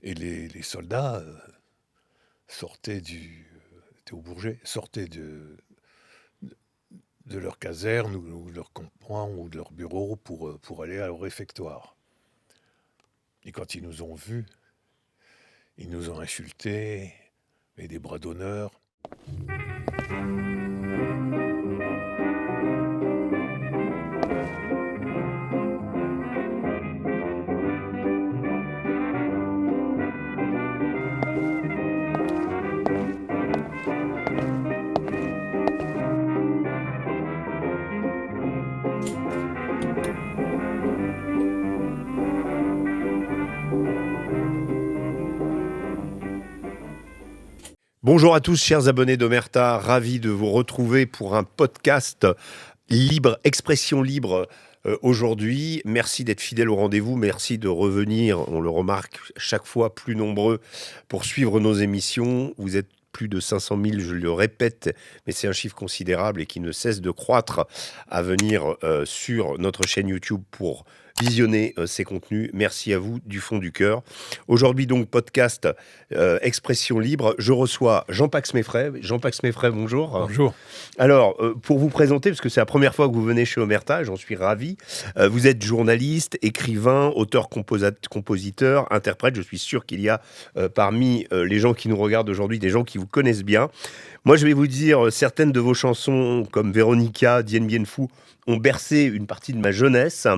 Et les soldats sortaient étaient au Bourget, sortaient de leur caserne ou de leur campement ou de leur bureau pour aller au réfectoire. Et quand ils nous ont vus, ils nous ont insultés, et des bras d'honneur. Bonjour à tous, chers abonnés d'Omerta, ravi de vous retrouver pour un podcast libre, expression libre aujourd'hui. Merci d'être fidèles au rendez-vous, merci de revenir, on le remarque chaque fois plus nombreux pour suivre nos émissions. Vous êtes plus de 500 000, je le répète, mais c'est un chiffre considérable et qui ne cesse de croître à venir sur notre chaîne YouTube pour visionner ces contenus. Merci à vous du fond du cœur. Aujourd'hui donc podcast Expression libre. Je reçois Jean-Pax Meffray. Jean-Pax Meffray, bonjour. Bonjour. Alors, pour vous présenter, parce que c'est la première fois que vous venez chez Omerta, j'en suis ravi. Vous êtes journaliste, écrivain, auteur, compositeur, interprète. Je suis sûr qu'il y a parmi les gens qui nous regardent aujourd'hui des gens qui vous connaissent bien. Moi, je vais vous dire, certaines de vos chansons, comme Véronica, Dien Bien Phu, ont bercé une partie de ma jeunesse.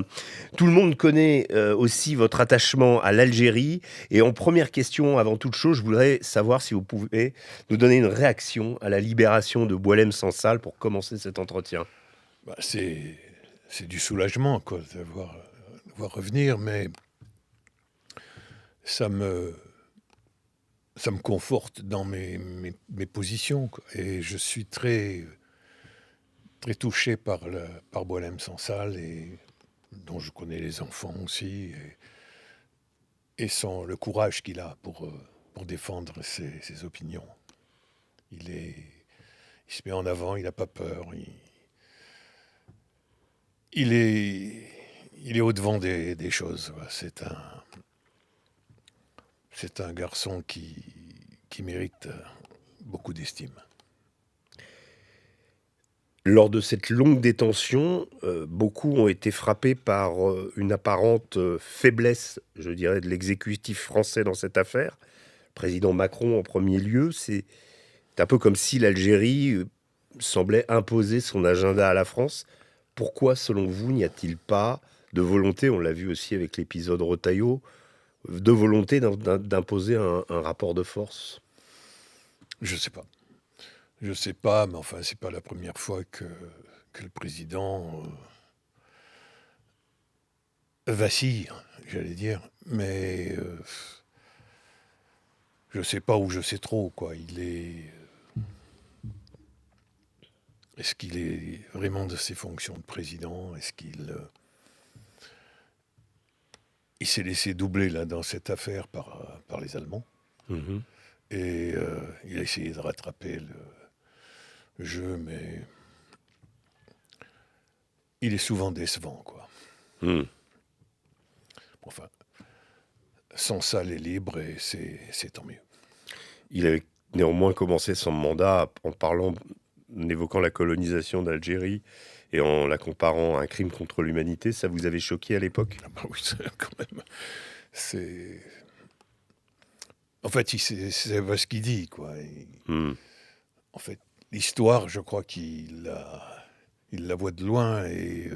Tout le monde connaît aussi votre attachement à l'Algérie. Et en première question, avant toute chose, je voudrais savoir si vous pouvez nous donner une réaction à la libération de Boualem Sansal pour commencer cet entretien. C'est du soulagement, quoi, de voir revenir, mais ça me conforte dans mes positions, quoi. Et je suis très touché par Boualem Sansal, et dont je connais les enfants aussi, et le courage qu'il a pour défendre ses opinions. Il se met en avant, il n'a pas peur, il est au-devant des choses. C'est un garçon qui mérite beaucoup d'estime. Lors de cette longue détention, beaucoup ont été frappés par une apparente faiblesse, je dirais, de l'exécutif français dans cette affaire. Le président Macron en premier lieu, c'est un peu comme si l'Algérie semblait imposer son agenda à la France. Pourquoi, selon vous, n'y a-t-il pas de volonté, on l'a vu aussi avec l'épisode Retailleau, de volonté d'imposer un rapport de force? Je sais pas, mais enfin, c'est pas la première fois que le président vacille, j'allais dire. Mais je sais pas, ou je sais trop, quoi. Est-ce qu'il est vraiment de ses fonctions de président? Est-ce qu'il s'est laissé doubler là dans cette affaire par les Allemands? Mmh. Et il a essayé de rattraper le jeu, mais il est souvent décevant, quoi. Enfin, Sansal est libre, et c'est tant mieux. Il avait néanmoins commencé son mandat en évoquant la colonisation d'Algérie et en la comparant à un crime contre l'humanité. Ça vous avait choqué à l'époque? Ah bah oui, quand même. En fait, c'est ce qu'il dit, quoi. En fait, l'histoire, je crois qu'il la voit de loin, et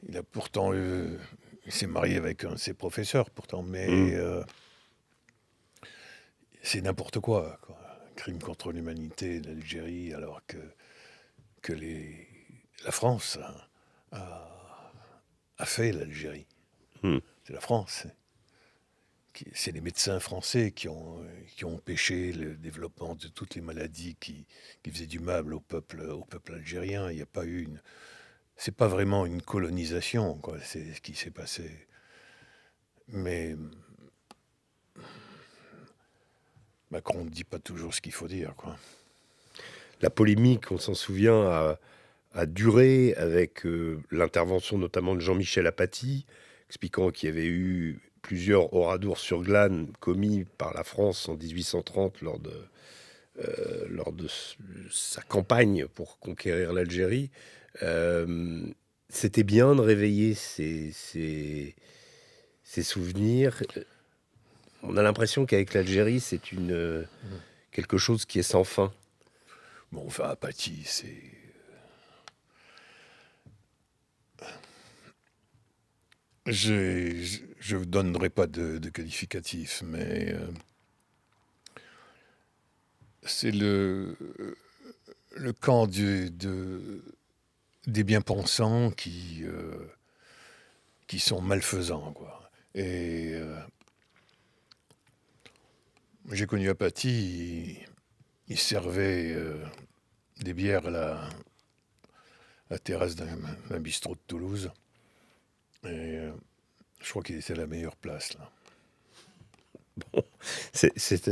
il a pourtant il s'est marié avec un de ses professeurs, pourtant, mais c'est n'importe quoi. Crime contre l'humanité, l'Algérie, alors que la France a fait l'Algérie. C'est la France. C'est les médecins français qui ont empêché le développement de toutes les maladies qui faisaient du mal au peuple algérien. Il n'y a pas eu c'est pas vraiment une colonisation, quoi. C'est ce qui s'est passé. Mais Macron ne dit pas toujours ce qu'il faut dire, quoi. La polémique, on s'en souvient, a duré avec l'intervention notamment de Jean-Michel Apathy, expliquant qu'il y avait eu plusieurs Oradour-sur-Glane commis par la France en 1830 lors de sa campagne pour conquérir l'Algérie. C'était bien de réveiller ces souvenirs. On a l'impression qu'avec l'Algérie, c'est quelque chose qui est sans fin. Bon, enfin, apathie, c'est... Je ne donnerai pas de qualificatif, mais c'est le camp des bien-pensants qui sont malfaisants, quoi. Et j'ai connu Apathie, il servait des bières à la terrasse d'un bistrot de Toulouse. Et je crois qu'il était à la meilleure place, là. C'est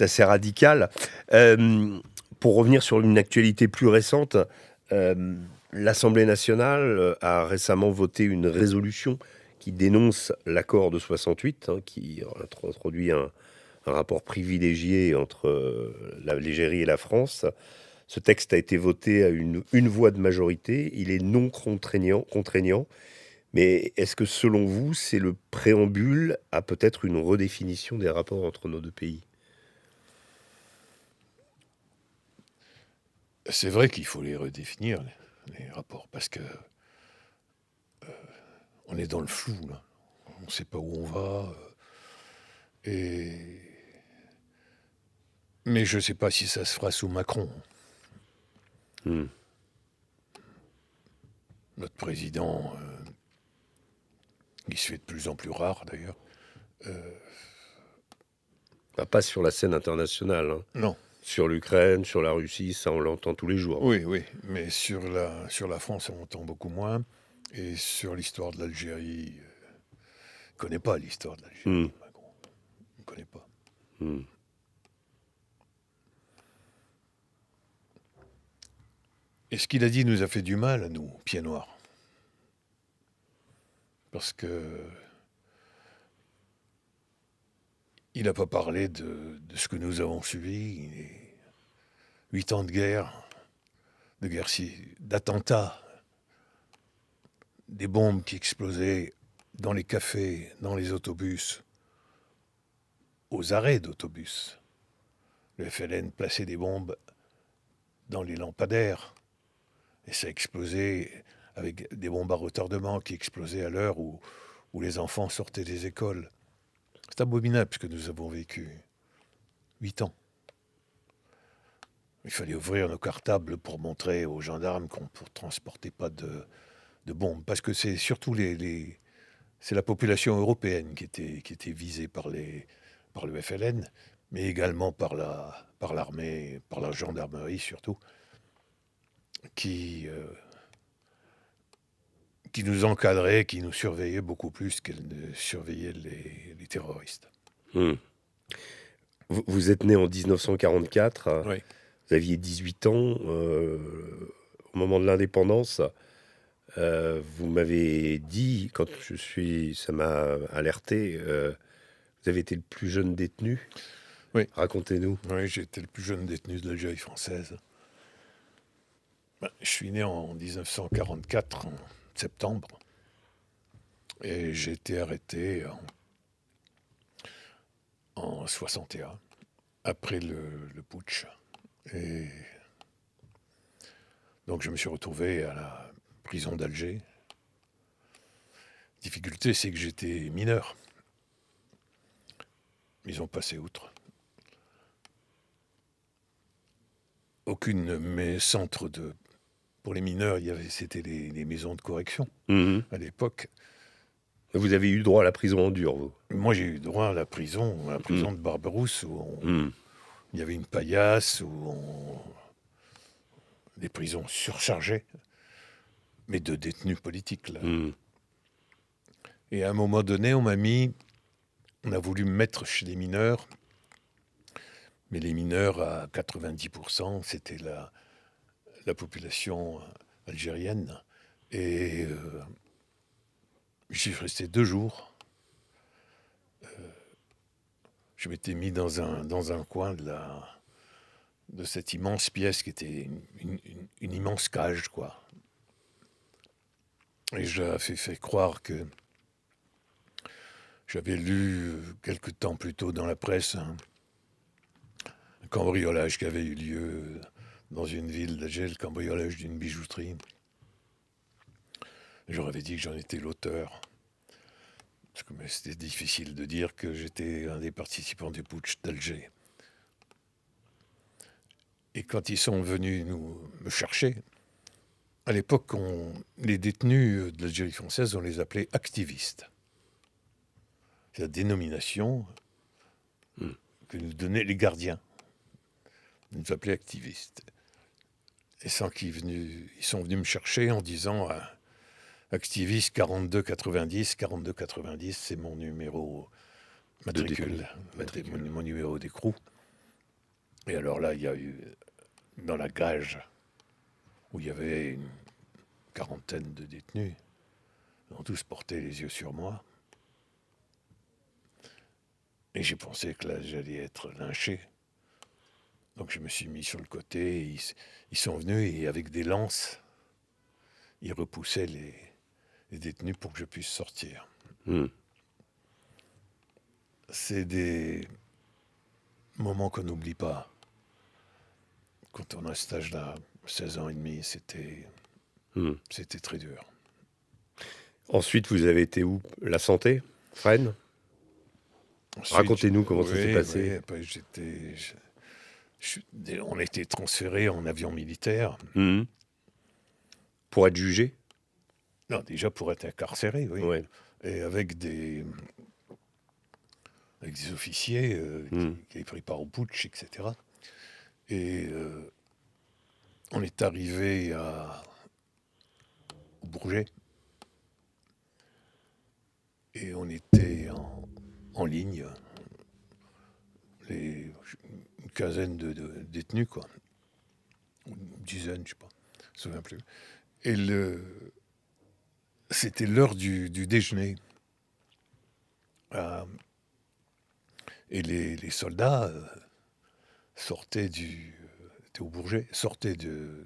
assez radical. Pour revenir sur une actualité plus récente, l'Assemblée nationale a récemment voté une résolution qui dénonce l'accord de 68, qui introduit un rapport privilégié entre l'Algérie et la France. Ce texte a été voté à une voix de majorité. Il est non contraignant. Mais est-ce que, selon vous, c'est le préambule à peut-être une redéfinition des rapports entre nos deux pays? C'est vrai qu'il faut les redéfinir, les rapports, parce que on est dans le flou, là. On ne sait pas où on va. Mais je ne sais pas si ça se fera sous Macron. Notre président, il se fait de plus en plus rare, d'ailleurs. Pas sur la scène internationale. Non. Sur l'Ukraine, sur la Russie, ça on l'entend tous les jours. Oui, mais sur la France, on entend beaucoup moins. Et sur l'histoire de l'Algérie, il ne connaît pas l'histoire de l'Algérie, Macron. Il ne connaît pas. Et ce qu'il a dit nous a fait du mal, à nous, pieds noirs. Parce que il n'a pas parlé de ce que nous avons subi. 8 ans de guerre, d'attentats, des bombes qui explosaient dans les cafés, dans les autobus, aux arrêts d'autobus. Le FLN plaçait des bombes dans les lampadaires. Et ça explosait avec des bombes à retardement qui explosaient à l'heure où les enfants sortaient des écoles. C'est abominable ce que nous avons vécu. 8 ans. Il fallait ouvrir nos cartables pour montrer aux gendarmes qu'on ne transportait pas de bombes. Parce que c'est surtout c'est la population européenne qui était visée par le FLN, mais également par l'armée, par la gendarmerie surtout, qui nous encadrait, qui nous surveillait beaucoup plus qu'elle ne surveillait les terroristes. Vous êtes né en 1944, Oui. Vous aviez 18 ans au moment de l'indépendance. Vous m'avez dit, ça m'a alerté, vous avez été le plus jeune détenu. Oui. Racontez-nous. Oui, j'ai été le plus jeune détenu de l'Algérie française. Je suis né en 1944, en septembre, et j'ai été arrêté en 61, après le putsch. Et donc je me suis retrouvé à la prison d'Alger. Difficulté, c'est que j'étais mineur. Ils ont passé outre. Aucune mes centres pour les mineurs, c'était les maisons de correction à l'époque. Vous avez eu droit à la prison en dur, vous? Moi, j'ai eu droit à la prison de Barberousse, où il y avait une paillasse, des prisons surchargées, mais de détenus politiques, là. Et à un moment donné, on a voulu me mettre chez les mineurs, mais les mineurs, à 90%, c'était la population algérienne. Et j'y suis resté 2 jours. je m'étais mis dans un coin de cette immense pièce qui était une immense cage, quoi. Et j'avais fait croire que j'avais lu quelque temps plus tôt dans la presse un cambriolage qui avait eu lieu dans une ville d'Alger, le cambriolage d'une bijouterie. Je leur avais dit que j'en étais l'auteur. Parce que c'était difficile de dire que j'étais un des participants du putsch d'Alger. Et quand ils sont venus me chercher, à l'époque, les détenus de l'Algérie française, on les appelait activistes. C'est la dénomination que nous donnaient les gardiens. Ils nous appelaient activistes. Et sans ils sont venus me chercher en disant activiste 4290, 4290, c'est mon numéro matricule, mon numéro d'écrou. Et alors là, il y a eu, dans la cage, où il y avait une quarantaine de détenus, ils ont tous porté les yeux sur moi. Et j'ai pensé que là, j'allais être lynché. Donc je me suis mis sur le côté, ils sont venus et avec des lances, ils repoussaient les détenus pour que je puisse sortir. C'est des moments qu'on n'oublie pas. Quand on a cet âge-là, 16 ans et demi, c'était très dur. Ensuite, vous avez été où? La Santé, Fresnes? Racontez-nous comment ça s'est passé. Oui, après, on a été transférés en avion militaire. Pour être jugé? Non, déjà pour être incarcéré, oui. Ouais. Et avec des officiers qui avaient pris part au putsch, etc. Et on est arrivé au Bourget. Et on était en ligne. Une quinzaine de détenus, quoi. Une dizaine, je sais pas. Je me souviens plus. Et c'était l'heure du déjeuner. Et les soldats sortaient au Bourget, sortaient de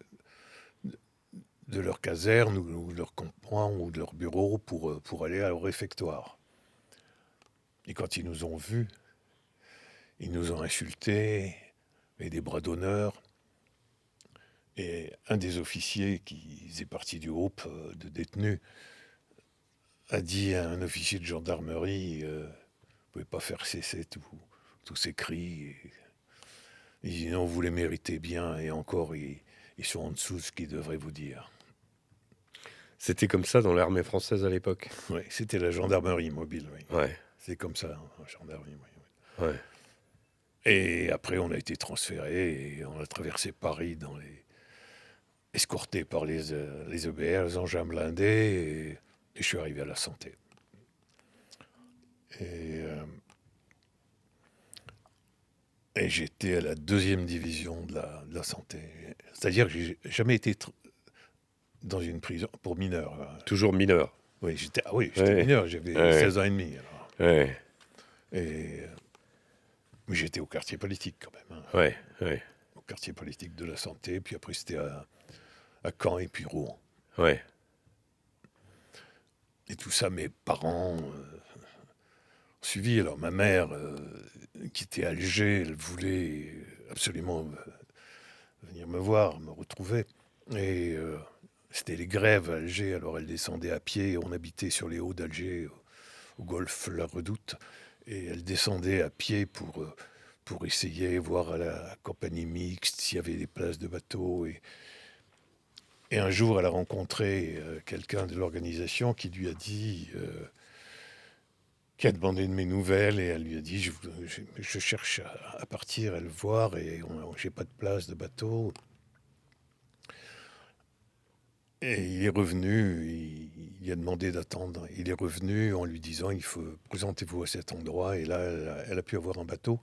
leur caserne ou de leur campement ou de leur bureau pour aller au réfectoire. Et quand ils nous ont vus, ils nous ont insultés, et des bras d'honneur. Et un des officiers qui faisait partie du groupe de détenus a dit à un officier de gendarmerie vous pouvez pas faire cesser tous ces cris. Il dit non, vous les méritez bien, et encore, ils sont en dessous de ce qu'ils devraient vous dire. C'était comme ça dans l'armée française à l'époque? Oui, c'était la gendarmerie mobile, oui. Ouais. C'est comme ça, la gendarmerie, oui. Ouais. Et après, on a été transférés et on a traversé Paris escorté par les EBR, les engins blindés, et je suis arrivé à la Santé. Et j'étais à la 2e division de la Santé. C'est-à-dire que j'ai jamais été dans une prison pour mineurs. Toujours mineur? Oui, j'étais mineur, j'avais 16 ans et demi. Alors. Ouais. Mais j'étais au quartier politique quand même. Ouais. Au quartier politique de la Santé, puis après c'était à Caen et puis Rouen. Ouais. Et tout ça, mes parents ont suivi. Alors ma mère, qui était à Alger, elle voulait absolument venir me voir, me retrouver. Et c'était les grèves à Alger, alors elle descendait à pied. On habitait sur les hauts d'Alger, au golfe La Redoute. Et elle descendait à pied pour essayer, voir à la compagnie mixte s'il y avait des places de bateau. Et un jour, elle a rencontré quelqu'un de l'organisation qui lui a dit, qui a demandé de mes nouvelles, et elle lui a dit je cherche à partir, à le voir, et j'ai pas de place de bateau. Et il est revenu, il a demandé d'attendre. Il est revenu en lui disant présentez-vous à cet endroit. Et là, elle a pu avoir un bateau.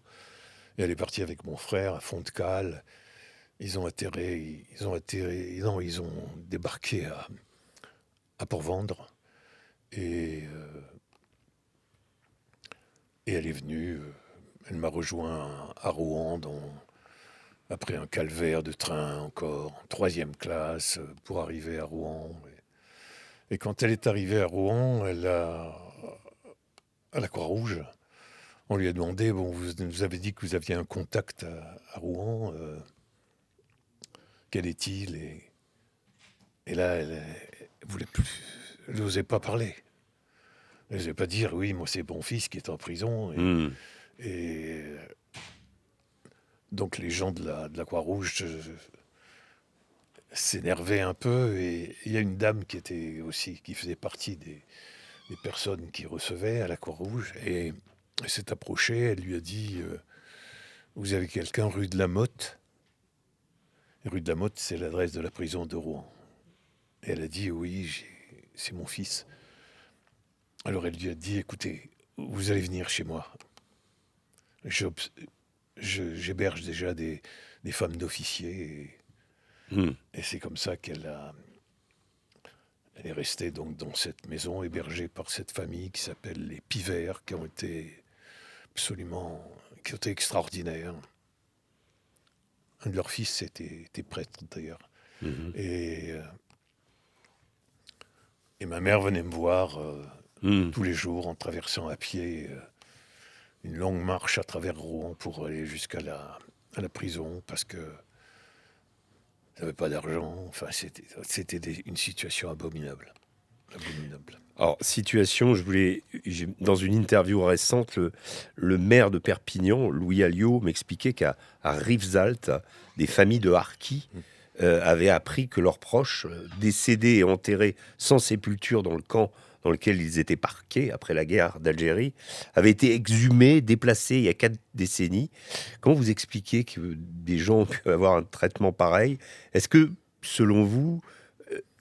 Et elle est partie avec mon frère à fond de cale. Ils ont débarqué à Port-Vendre. Et elle est venue Elle m'a rejoint à Rouen après un calvaire de train encore, en troisième classe, pour arriver à Rouen. Et quand elle est arrivée à Rouen, à la Croix-Rouge, on lui a demandé, bon, vous nous avez dit que vous aviez un contact à Rouen, quel est-il et là, elle voulait plus, elle n'osait pas parler. Elle n'osait pas dire, oui, moi c'est mon fils qui est en prison. Hmm. Et donc les gens de la Croix-Rouge s'énervaient un peu. Et il y a une dame qui faisait partie des personnes qui recevaient à la Croix-Rouge. Et elle s'est approchée, elle lui a dit, vous avez quelqu'un rue de la Motte? Et rue de la Motte, c'est l'adresse de la prison de Rouen. Et elle a dit, oui, c'est mon fils. Alors elle lui a dit, écoutez, vous allez venir chez moi. J'héberge déjà des femmes d'officiers. Hmm. Et c'est comme ça elle est restée donc dans cette maison, hébergée par cette famille qui s'appelle les Pivert, qui ont été extraordinaires. Un de leurs fils était prêtre d'ailleurs. Mhm. Et ma mère venait me voir Hmm. tous les jours en traversant à pied une longue marche à travers Rouen pour aller jusqu'à à la prison parce que n'avait pas d'argent. Enfin, c'était une situation abominable. Abominable. Alors, situation, dans une interview récente, le maire de Perpignan, Louis Alliot, m'expliquait à Rivesaltes, des familles de harkis avaient appris que leurs proches, décédés et enterrés sans sépulture dans le camp dans lequel ils étaient parqués après la guerre d'Algérie, avaient été exhumés, déplacés il y a 4 décennies. Comment vous expliquez que des gens peuvent avoir un traitement pareil? Est-ce que, selon vous,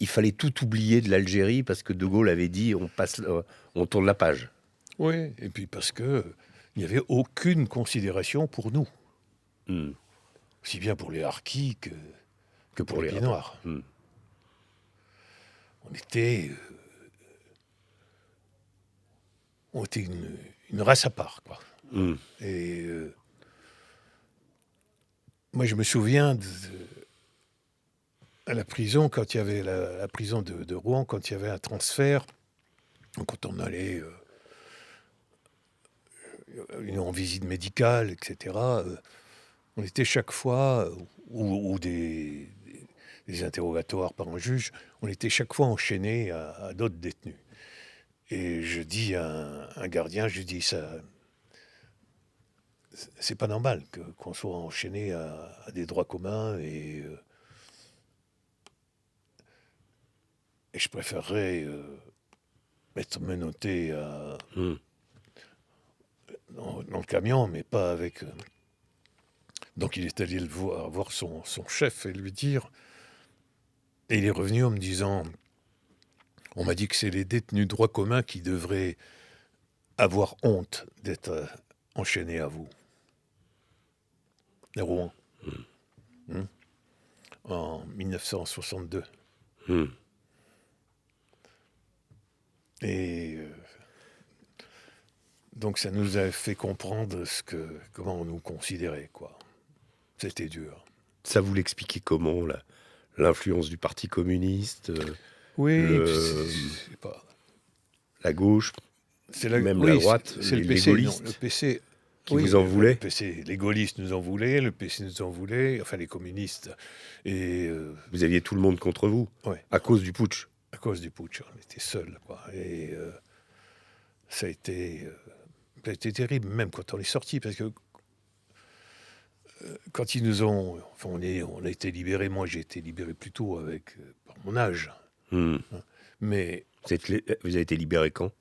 il fallait tout oublier de l'Algérie parce que De Gaulle avait dit on tourne la page? Oui, et puis parce que il n'y avait aucune considération pour nous, Hmm. aussi bien pour les harkis que pour Pour les les pieds rapports. noirs. Hmm. On était une race à part, quoi. Hmm. Et moi, je me souviens à la prison, quand il y avait la prison de Rouen, quand il y avait un transfert, quand on allait en visite médicale, etc., on était chaque fois, ou des interrogatoires par un juge, on était chaque fois enchaîné à d'autres détenus. Et je dis à un gardien, je dis ça, c'est pas normal qu'on soit enchaîné à des droits communs et je préférerais être menotté Hmm. dans le camion, mais pas avec. Donc il est allé voir son chef et lui dire. Et il est revenu en me disant, on m'a dit que c'est les détenus droit commun qui devraient avoir honte d'être enchaînés à vous. À Rouen. Hmm. En 1962. Hmm. Et donc ça nous a fait comprendre comment on nous considérait, quoi. C'était dur. Ça, vous l'expliquez comment, l'influence du Parti communiste, Oui, le- pas. la gauche, même la Oui, droite, c'est le les PC. Non, le gaullistes, PC. qui Oui, vous en le voulaient? PC, les gaullistes nous en voulaient, le PC nous en voulait, enfin les communistes. Et Vous aviez tout le monde contre vous, ouais, à cause du putsch. à cause du putsch, on était seuls, quoi. Et ça a été, ça a été terrible, même quand on est sorti, parce que quand ils nous ont, enfin, on a été libérés. Moi, j'ai été libéré plus tôt par mon âge, Hmm. mais Vous avez été libéré quand?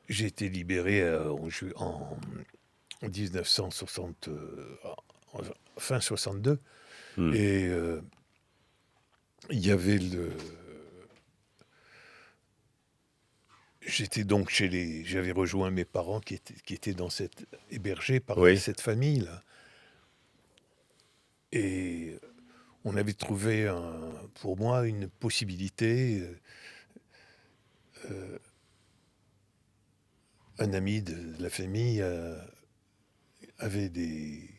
j'ai été libéré en 1960, fin 62, Hmm. et il y avait j'étais donc j'avais rejoint mes parents qui étaient hébergés par Oui. cette famille-là. Et on avait trouvé pour moi une possibilité. Un ami de la famille avait des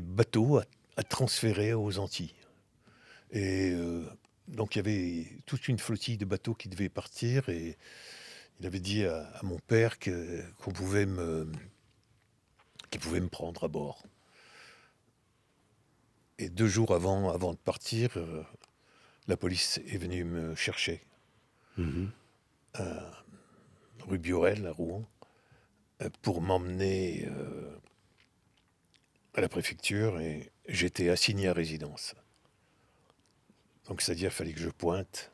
bateaux à transférer aux Antilles. Et donc il y avait toute une flottille de bateaux qui devaient partir, et il avait dit à mon père qu'il pouvait me prendre à bord. Et 2 jours avant de partir, la police est venue me chercher, Mhm. rue Biorel, à Rouen, pour m'emmener à la préfecture, et j'étais assigné à résidence. Donc c'est-à-dire qu'il fallait que je pointe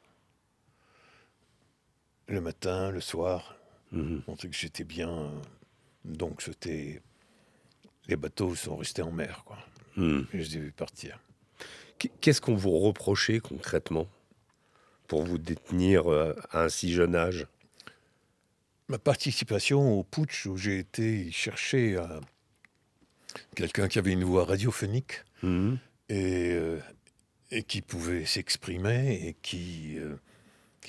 le matin, le soir, Mhm. montrer que j'étais bien. Donc c'était... Les bateaux sont restés en mer, quoi. Mhm. Et je les ai vus partir. Qu'est-ce qu'on vous reprochait concrètement pour vous détenir à un si jeune âge? Ma participation au putsch, où j'ai été chercher quelqu'un qui avait une voix radiophonique Mhm. et, et qui pouvait s'exprimer et qui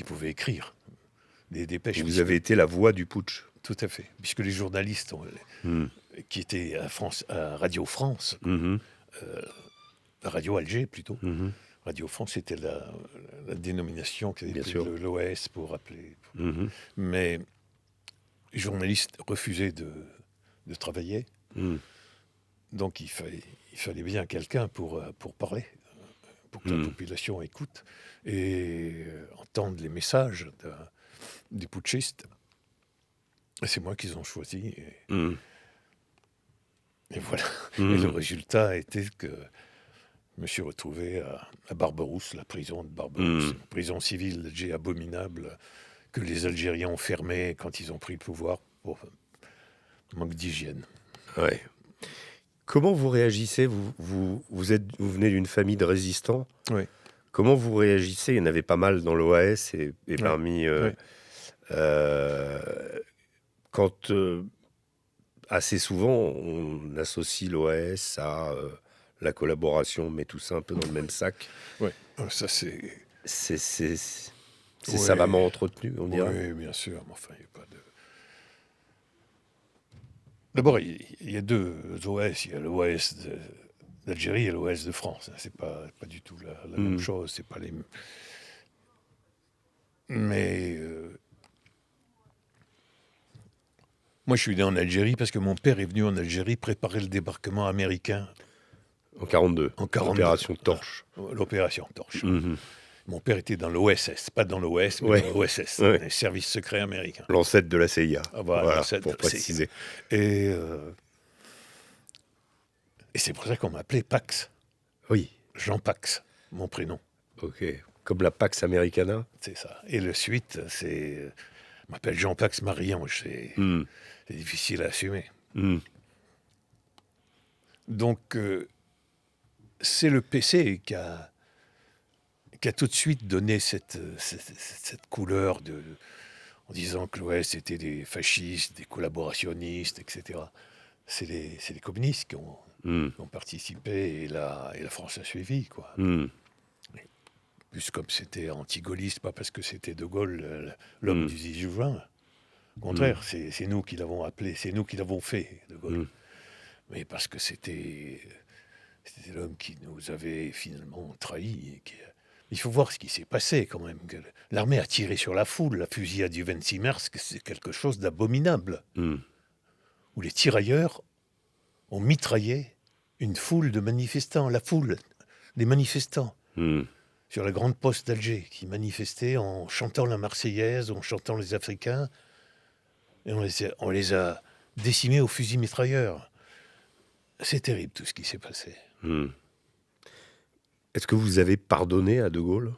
pouvait écrire des dépêches. Vous avez été la voix du putsch. Tout à fait. Puisque les journalistes Mhm. qui étaient à Radio France, Mhm. à Radio Alger plutôt, Mhm. Radio France, c'était la dénomination qu'avait Bien pris sûr. l'OAS pour appeler. Mhm. Mais les journalistes refusaient de travailler. Mhm. Donc il fallait bien quelqu'un pour parler, pour que la population écoute et entende les messages des putschistes. Et c'est moi qu'ils ont choisi. Mhm. Et voilà. Mhm. Et le résultat était que je me suis retrouvé à Barberousse, la prison de Barberousse, une prison civile d'Alger abominable, que les Algériens ont fermée quand ils ont pris le pouvoir pour manque d'hygiène. Ouais. Comment vous réagissez? Vous venez d'une famille de résistants. Oui. Comment vous réagissez? Il y en avait pas mal dans l'OAS et Ouais. parmi... Ouais. Quand assez souvent on associe l'OAS à la collaboration, mais tout ça un peu dans le même sac. Ouais. Ça c'est... C'est Ouais. savamment entretenu, on dirait. Oui, bien sûr, mais enfin, il n'y a pas de... D'abord, il y a 2 OAS. Il y a l'OAS d'Algérie et l'OAS de France. C'est pas du tout la même chose. C'est pas les... Mais moi, je suis né en Algérie parce que mon père est venu en Algérie préparer le débarquement américain En 42, en 42. l'opération Torche. L'opération Torche. Mhm. Mon père était dans l'OSS, pas dans l'OS, mais Ouais. dans l'OSS, Ouais. les services secrets américains. L'ancêtre de la CIA, Ah, voilà, voilà, l'ancêtre pour de la CIA. préciser. Et c'est pour ça qu'on m'appelait Pax, Oui, Jean Pax, mon prénom. ok. Comme la Pax Americana. C'est ça. Et le suite, c'est... on m'appelle Jean Pax Marie-Ange. C'est difficile à assumer. Mm. Donc, c'est le PC qui a tout de suite donné cette couleur en disant que l'OS était des fascistes, des collaborationnistes, etc. C'est les communistes qui ont participé, et la France a suivi, quoi. Mm. Plus comme c'était anti-gaulliste, pas parce que c'était De Gaulle, l'homme du 18 juin. Au contraire, c'est nous qui l'avons appelé, c'est nous qui l'avons fait, De Gaulle. Mais parce que c'était l'homme qui nous avait finalement trahis. Il faut voir ce qui s'est passé quand même. L'armée a tiré sur la foule. La fusillade du 26 mars, c'est quelque chose d'abominable. Où les tirailleurs ont mitraillé une foule de manifestants. La foule des manifestants. Sur la grande poste d'Alger, qui manifestaient en chantant la Marseillaise, en chantant les Africains. Et on les a décimés au fusil mitrailleur. C'est terrible tout ce qui s'est passé. Est-ce que vous avez pardonné à De Gaulle?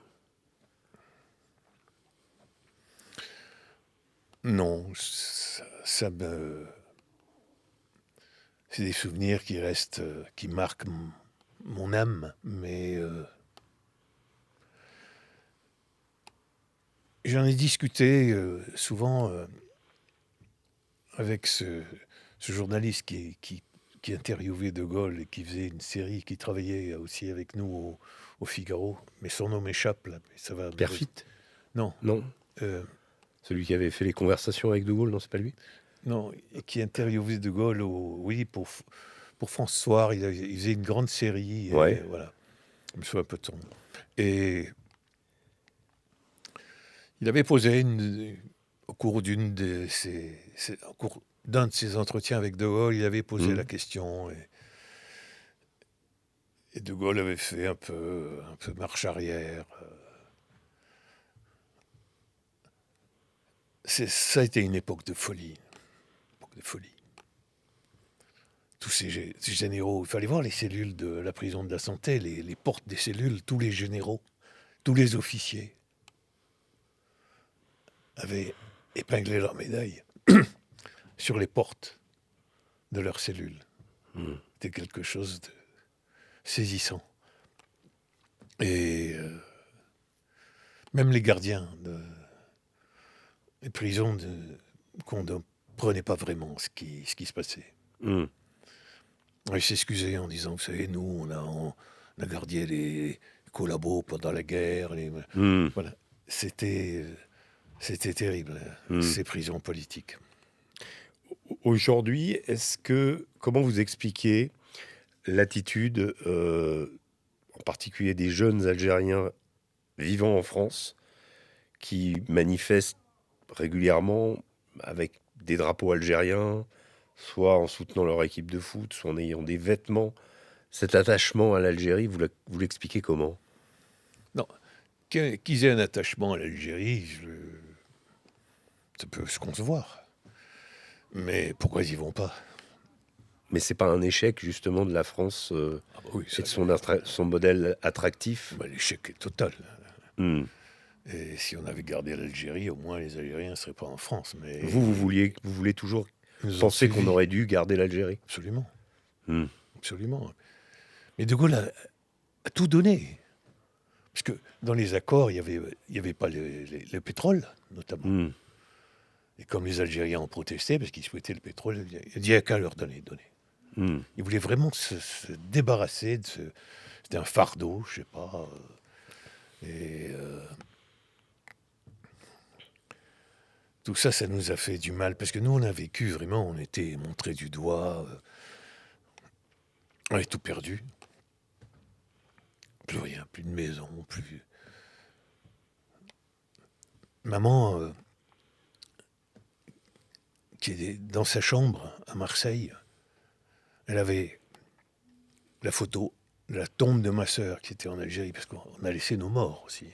Non, c'est des souvenirs qui restent, qui marquent mon âme, mais j'en ai discuté souvent avec ce journaliste qui interviewait De Gaulle et qui faisait une série, qui travaillait aussi avec nous au Figaro, mais son nom m'échappe là. Mais ça va. Perfit? Non. Non. Celui qui avait fait les conversations avec De Gaulle, non, c'est pas lui? Non, et qui interviewait De Gaulle, oui, pour France Soir. Il faisait une grande série, et Ouais. voilà. Je me souviens un peu de son. Et il avait posé au cours au cours d'un de ses entretiens avec De Gaulle, il avait posé la Mmh. question, et De Gaulle avait fait un peu marche arrière. Ça a été une époque de folie, époque de folie. Tous ces généraux, il fallait voir les cellules de la prison de la Santé, les portes des cellules, tous les généraux, tous les officiers avaient épinglé leur médaille sur les portes de leurs cellules. C'était quelque chose de saisissant. Et même les gardiens des prisons qu'on ne prenait pas vraiment ce qui se passait. Mmh. Ils s'excusaient en disant, vous savez, nous, on a gardé les collabos pendant la guerre. Mmh. Voilà. C'était terrible, Mmh. ces prisons politiques. Aujourd'hui, comment vous expliquez l'attitude, en particulier des jeunes Algériens vivant en France, qui manifestent régulièrement avec des drapeaux algériens, soit en soutenant leur équipe de foot, soit en ayant des vêtements. Cet attachement à l'Algérie, vous l'expliquez comment? Non, qu'ils aient un attachement à l'Algérie, ça peut se concevoir. Mais pourquoi ils y vont pas? Mais c'est pas un échec justement de la France Ah bah oui, et ça, de son modèle attractif? bah, l'échec est total. Hmm. Et si on avait gardé l'Algérie, au moins les Algériens ne seraient pas en France. Mais Vous voulez toujours ils nous ont penser qu'on suivis, aurait dû garder l'Algérie? absolument, Hmm. absolument. Mais De Gaulle a tout donné. Parce que dans les accords, il y avait pas le pétrole, notamment. Hmm. Et comme les Algériens ont protesté, parce qu'ils souhaitaient le pétrole, il a dit, il n'y a qu'à leur donner. Hmm. Il voulait vraiment se débarrasser de ce... C'était un fardeau, je sais pas. Et tout ça, ça nous a fait du mal. Parce que nous, on a vécu vraiment, on était montrés du doigt. On avait tout perdu. Plus rien, plus de maison, plus... Maman, qui est dans sa chambre à Marseille, elle avait la photo de la tombe de ma sœur qui était en Algérie, parce qu'on a laissé nos morts aussi.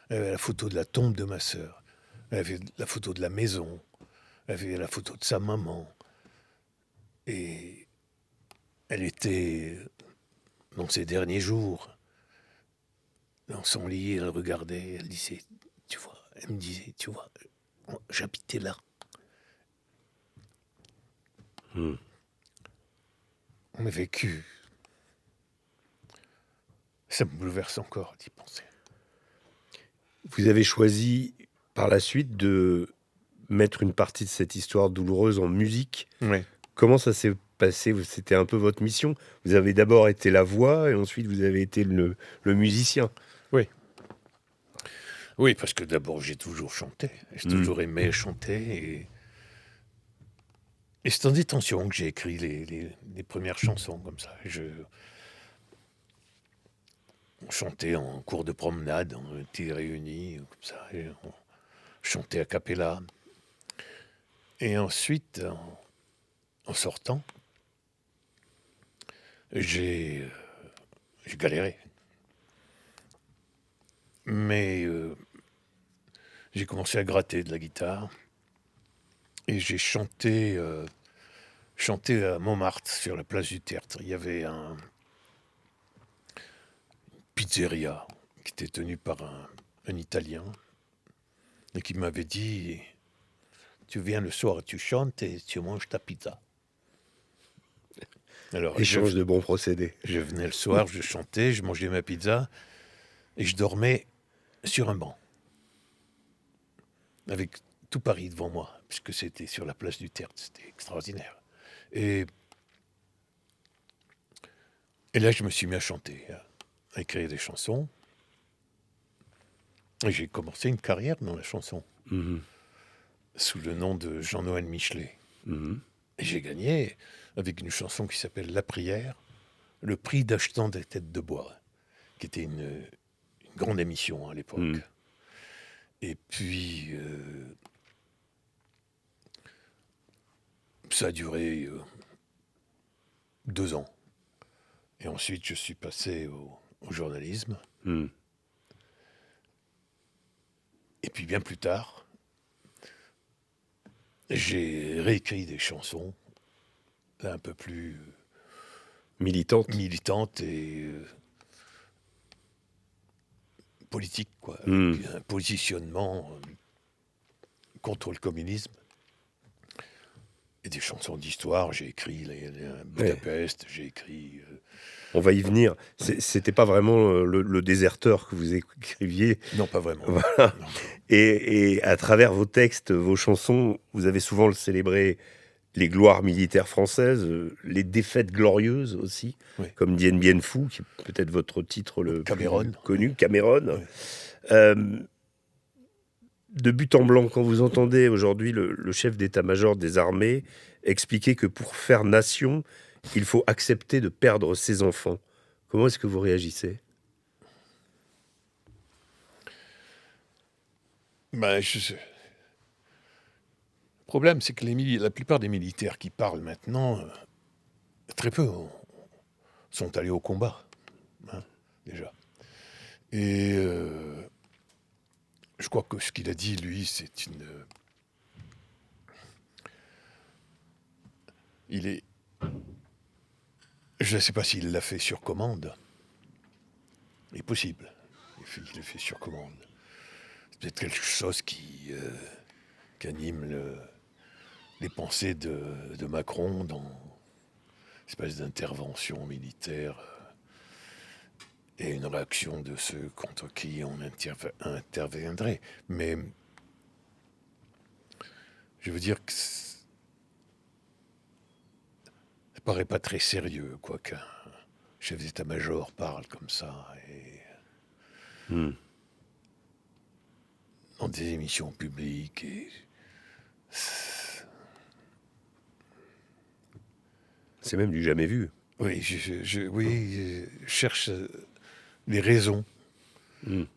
Elle avait la photo de la tombe de ma sœur. Elle avait la photo de la maison. Elle avait la photo de sa maman. Et elle était dans ses derniers jours, dans son lit, elle regardait, elle disait, tu vois, elle me disait, tu vois, j'habitais là. Hmm. On a vécu. Ça me bouleverse encore d'y penser. Vous avez choisi par la suite de mettre une partie de cette histoire douloureuse en musique. Oui. Comment ça s'est passé? C'était un peu votre mission. Vous avez d'abord été la voix et ensuite vous avez été le musicien. Oui. Oui, parce que d'abord, j'ai toujours chanté. J'ai toujours aimé chanter. Et c'est en détention que j'ai écrit les premières chansons comme ça. On chantait en cours de promenade, on était réunis comme ça. Et on chantait a cappella. Et ensuite, en sortant, j'ai galéré. Mais j'ai commencé à gratter de la guitare. Et j'ai chanté à Montmartre, sur la place du Tertre. Il y avait une pizzeria qui était tenue par un Italien et qui m'avait dit, tu viens le soir, tu chantes et tu manges ta pizza. Alors Échange de bons procédés. je venais le soir, je chantais, je mangeais ma pizza et je dormais sur un banc avec tout Paris devant moi, puisque c'était sur la place du Tertre, c'était extraordinaire. Et là, je me suis mis à chanter, à écrire des chansons. Et j'ai commencé une carrière dans la chanson. Mhm. sous le nom de Jean-Noël Michelet. Mhm. Et j'ai gagné, avec une chanson qui s'appelle La Prière, le prix d'achetant des têtes de bois, qui était une grande émission à l'époque. Mhm. Et puis, ça a duré 2 ans. Et ensuite, je suis passé au journalisme. Mhm. Et puis, bien plus tard, j'ai réécrit des chansons, là, un peu plus Militante. militantes et politiques, quoi, Mhm. avec un positionnement contre le communisme. Et des chansons d'histoire, j'ai écrit Budapest, j'ai écrit... On va y venir. C'était pas vraiment le déserteur que vous écriviez. Non, pas vraiment. Voilà. Non. Et à travers vos textes, vos chansons, vous avez souvent célébré les gloires militaires françaises, les défaites glorieuses aussi, Oui. comme Dien Bien Phu, qui est peut-être votre titre le Cameron. plus connu, Cameron. Oui. Euh, de but en blanc, quand vous entendez aujourd'hui le chef d'état-major des armées expliquer que pour faire nation, il faut accepter de perdre ses enfants, comment est-ce que vous réagissez ? Ben, le problème, c'est que la plupart des militaires qui parlent maintenant, très peu sont allés au combat, hein, déjà. Et je crois que ce qu'il a dit, lui, c'est une... Il est... Je ne sais pas s'il l'a fait sur commande. Il est possible. Il l'a fait sur commande. C'est peut-être quelque chose qui anime les pensées de Macron dans une espèce d'intervention militaire et une réaction de ceux contre qui on interviendrait. Mais je veux dire que ça paraît pas très sérieux, quoi, qu'un chef d'état-major parle comme ça et dans des émissions publiques. Et C'est même du jamais vu. oui, je cherche les raisons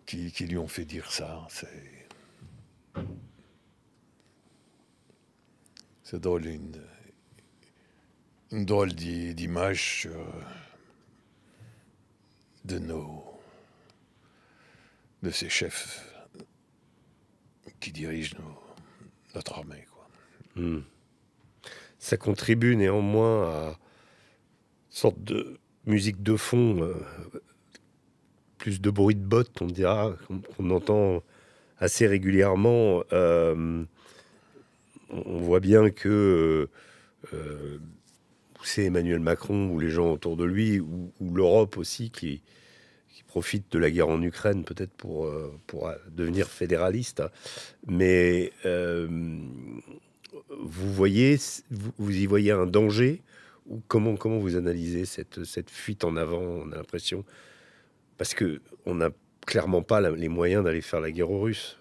qui lui ont fait dire ça. C'est drôle, une drôle d'image de ces chefs qui dirigent notre armée, quoi. Ça contribue néanmoins à une sorte de musique de fond, plus de bruit de bottes, on dira, qu'on entend assez régulièrement. On voit bien que c'est Emmanuel Macron ou les gens autour de lui, ou l'Europe aussi, qui profite de la guerre en Ukraine peut-être pour devenir fédéraliste. Mais vous y voyez un danger, ou comment vous analysez cette fuite en avant, on a l'impression, parce qu'on n'a clairement pas les moyens d'aller faire la guerre aux Russes.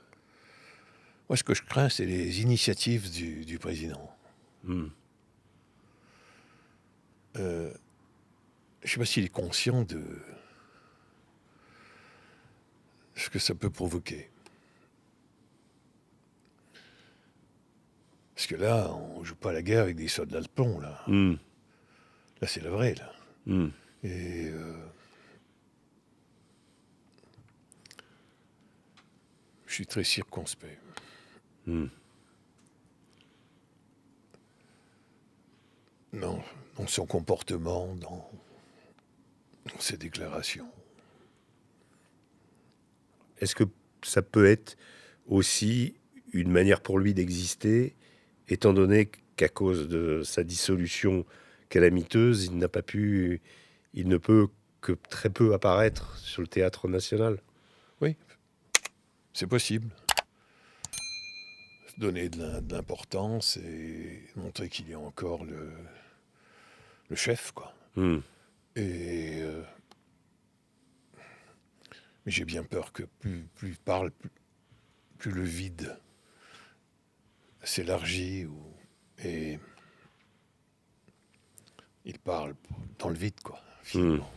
Moi, ce que je crains, c'est les initiatives du président. Je ne sais pas s'il est conscient de ce que ça peut provoquer. Parce que là, on ne joue pas à la guerre avec des soldats de plomb, là. Là, c'est la vraie, là. Et je suis très circonspect. Dans son comportement, dans ses déclarations. Est-ce que ça peut être aussi une manière pour lui d'exister, étant donné qu'à cause de sa dissolution calamiteuse, il ne peut que très peu apparaître sur le théâtre national? Oui, c'est possible. Donner de l'importance et montrer qu'il est encore le chef, quoi. Et mais j'ai bien peur que plus il parle, plus le vide s'élargit et il parle dans le vide, quoi, finalement.